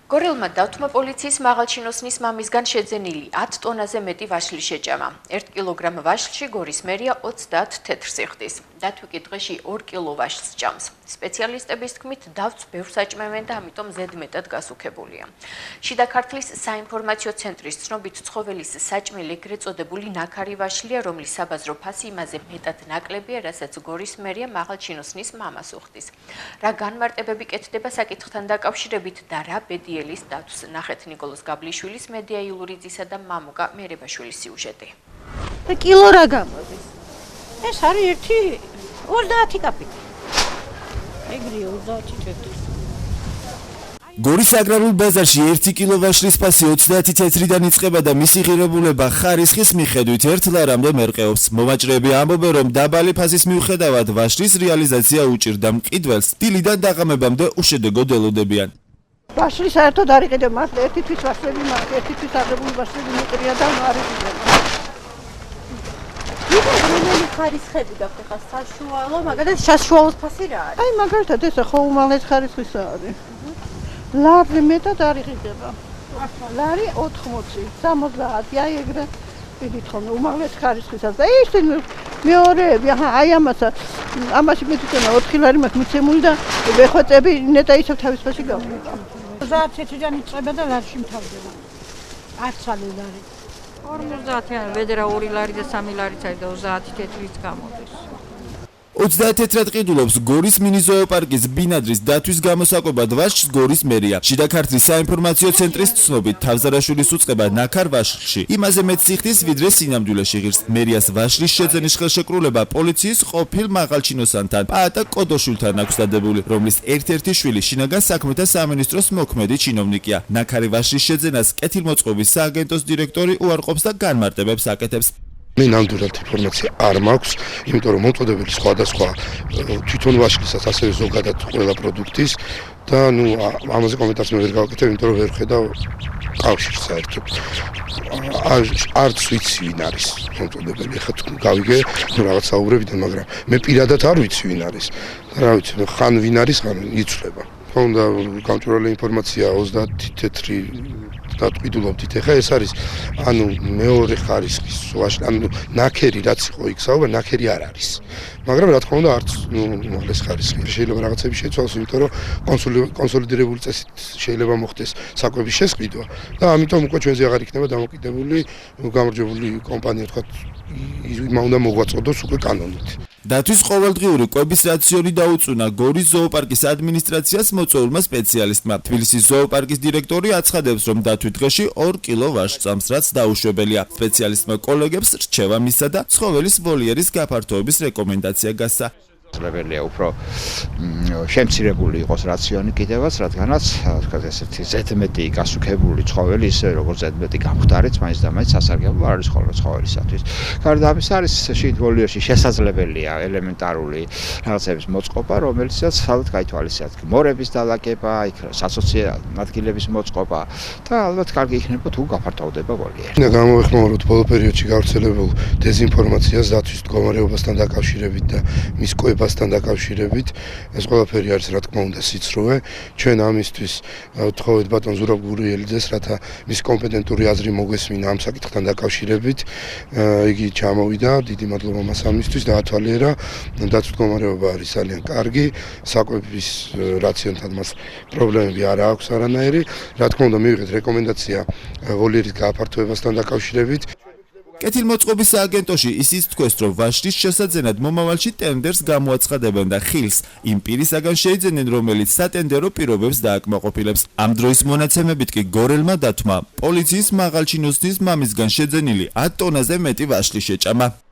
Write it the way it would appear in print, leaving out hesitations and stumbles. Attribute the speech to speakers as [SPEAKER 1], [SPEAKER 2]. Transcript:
[SPEAKER 1] გორელმა დათვმა პოლიციის მაღალჩინოსნის მამისგან შეძენილი 10 ტონაზე მეტი ვაშლი შეჭამა. 1 კილოგრამ ვაშლში გორის მერია 30 თეთრს იხდის. დათვი კი დღეში 2 კილო ვაშლს ჭამს. სპეციალისტების თქმით, დავც ბევრს აჭმევენ და ამიტომ ზედმეტად გასუქებულია. შიდა ქართლის საინფორმაციო ცენტრის ცნობით ცხოველის საჭმელი ეგრეთ წოდებული ნაქარი ვაშლია, რომლის საბაზრო ფასი იმაზე მეტად ნაკლებია, რასაც გორის მერია მაღალჩინოსნის მამას უხდის. რა განმარტებები კეთდება საკითხთან დაკავშირებით და რა ბედიელის დათვს ნახეთ ნიკოლოზ გაბლიშვილის, მედია იულურიძისა და მამუკა მერებაშვილის სიუჟეტი.
[SPEAKER 2] კილო რა გამოდის? ეს არის 30 კაპიკი. ეგრეა 30 თეთრი.
[SPEAKER 3] გორის აგრარულ ბაზარში 1 კილო ვაშლის ფასი 30 თეთრიდან იწყება და მისი ღირებულება ხარისხის მიხედვით 1 ლარამდე მერყეობს. მოვაჭრეები ამბობენ, რომ დაბალი ფასის მიუხედავად ვაშლის რეალიზაცია უჭირდა მყიდველს დილიდან დაღამებამდე უშედეგოდ ელოდებიან.
[SPEAKER 2] ვაშლი საერთოდ არ იყიდებ, მას ერთი თვის ვაშლები მაქვს, ერთი თვის აღებული ვაშლები მეტრია და არ იყიდებ.
[SPEAKER 4] რომელი ხარისხები გაქვთ ხა საშუალო, მაგალითად საშუალო ფასი რა არის?
[SPEAKER 2] აი მაგალითად ეს ხო უმაღლეს ხარისხისა არის. ლარი მეტად არ იყიდება. ლარი 80, 70, აი ეგრე ვიდით ხოლმე უმაღლეს ხარისხისა და ის მეორეები, აი ამაში მეტყვი 4 ლარი მაქვს მიცემული და ვეხვეწები ნეტა ისევ თავის ფასი გავყიდა. 30 თეთრიდან იწყება და ლარში მთავრდება. 10 ლარი.
[SPEAKER 4] 50-იან ვედრა 2 ლარი და 3 ლარიც არის და 30 თეთრიც გამოდის.
[SPEAKER 3] 30 თეთრად ყიდულობს გორის მინი ზოოპარკის ბინადრის დათვის გამოსაკვებად ვაშლს გორის მერია. შიდა ქართლის საინფორმაციო ცენტრის ცნობით, თავზარაშვილის უწყება ნაქარ ვაშლში იმაზე მეტ სიხდის, ვიდრე სინამდვილეში ღირს. მერიას ვაშლის შეძენის ხელშეკრულება პოლიციის ყოფილ მაღალჩინოსანთან, პაატა კოდოშვილთან აქვს დადებული, რომლის ერთ-ერთი შვილი შინაგან საქმეთა სამინისტროს მოქმედი ჩინოვნიკია. ნაქარი ვაშლის შეძენას კეთილმოწყობის სააგენტოს დირექტორი უარყოფს და განმარტებებს აკეთებს.
[SPEAKER 5] მე ნამდვილად ინფორმაცია არ მაქვს, იმიტომ რომ მოწოდებელი სხვადასხვა თვითონ ვაშლისაც, ასევე ზოგადად ყველა პროდუქტის და ამაზე კომენტარს მე ვერ გავაკეთებ, იმიტომ რომ ვერ ხედავ კავშირს საერთოდ. არც ვიცი ვინ არის მოწოდებელი, ხა გავიგე რაღაც საუბრებიდან, მაგრამ მე პირადად არ ვიცი ვინ არის. რა ვიცი, ხან ვინ არის, ხან იცვლება. თქონდა გამჭვირვალე ინფორმაცია 30 თეთრი დატყიდულობდით. ეხა ეს არის მეორე ხარისხის ვაშლი, ნაქერი რაც იყო იქ საუბარი, ნაქერი არ არის. მაგრამ რა თქმა უნდა არც უმაღლეს ხარისხი. შეიძლება რაღაცები შეცვალოს, იმიტომ რომ კონსოლიდირებული წესით შეიძლება მოხდეს საკვების შესყიდვა და ამიტომ უკვე ჩვენზე აღარ იქნება დამოკიდებული გამარჯვებული კომპანია, თქვა იმა უნდა მოგვაწოდოს უკვე კანონით.
[SPEAKER 3] დათვის ყოველდღიური კვების რაციონი დაუწუნა გორის ზოოპარკის ადმინისტრაციას მოწვეულმა სპეციალისტმა. თბილისის ზოოპარკის დირექტორი აცხადებს, რომ დათვი დღეში 2 კილო ვაშლს ჭამს, რაც დაუშვებელია. სპეციალისტმა კოლეგებს რჩევა მისცა და ცხოველის ვოლიერის გაფართოების რეკომენდაცია გასცა.
[SPEAKER 6] შესაძლებელია უფრო შემცირებული იყოს რაციონი კიდევაც, რადგანაც თქვა ესეთი ზედმეტი გასუქებული ცხოველი ისე როგორც ზედმეტი გამხდარიც მაინც და მაინც სასარგებლო არ არის ხოლმე ცხოველისათვის. გარდა ამისა არის შიდ ვოლიერში შესაძლებელია ელემენტარული რაღაცების მოწყობა, რომელიცაც სადაც გაითვალისწინებთ მორების დალაგება, იქ სასოციო ადგილების მოწყობა და ალბათ კარგი იქნება თუ გაფართოვდება ვოლიერი.
[SPEAKER 5] გამოვეხმაუროთ ბოლო პერიოდში გავრცელებულ დეზინფორმაციას დათვის მდგომარეობასთან დაკავშირებით და მის კვებასთან დაკავშირებით. ეს ყველაფერი არის რა თქმა უნდა სიცრუე. ჩვენ ამისთვის ვთხოვეთ ბატონ ზურაბ გურიელიძეს, რათა მის კომპეტენტური აზრი მოგვესმინა ამ საკითხთან დაკავშირებით. იგი ჩამოვიდა, დიდი მადლობა მას ამისთვის და ათვალიერა. დაცვის მდგომარეობა არის ძალიან კარგი. საკვების რაციონთან მას პრობლემები არ აქვს არანაირი. რა თქმა უნდა მივიღეთ რეკომენდაცია ვოლიერის გაფართოებასთან დაკავშირებით.
[SPEAKER 3] კეთილმოწყობის სააგენტოში ისიც თქვეს, რომ ვაშლის შესაძენად მომავალში ტენდერს გამოაცხადებენ და ხილს იმ პირისაგან შეიძენენ, რომელიც სატენდერო პირობებს დააკმაყოფილებს. ამ დროის მონაცემებით კი გორელმა დათვმა პოლიციის მაღალჩინოსნის მამისგან შეძენილი 10 ტონაზე მეტი ვაშლი შეჭამა.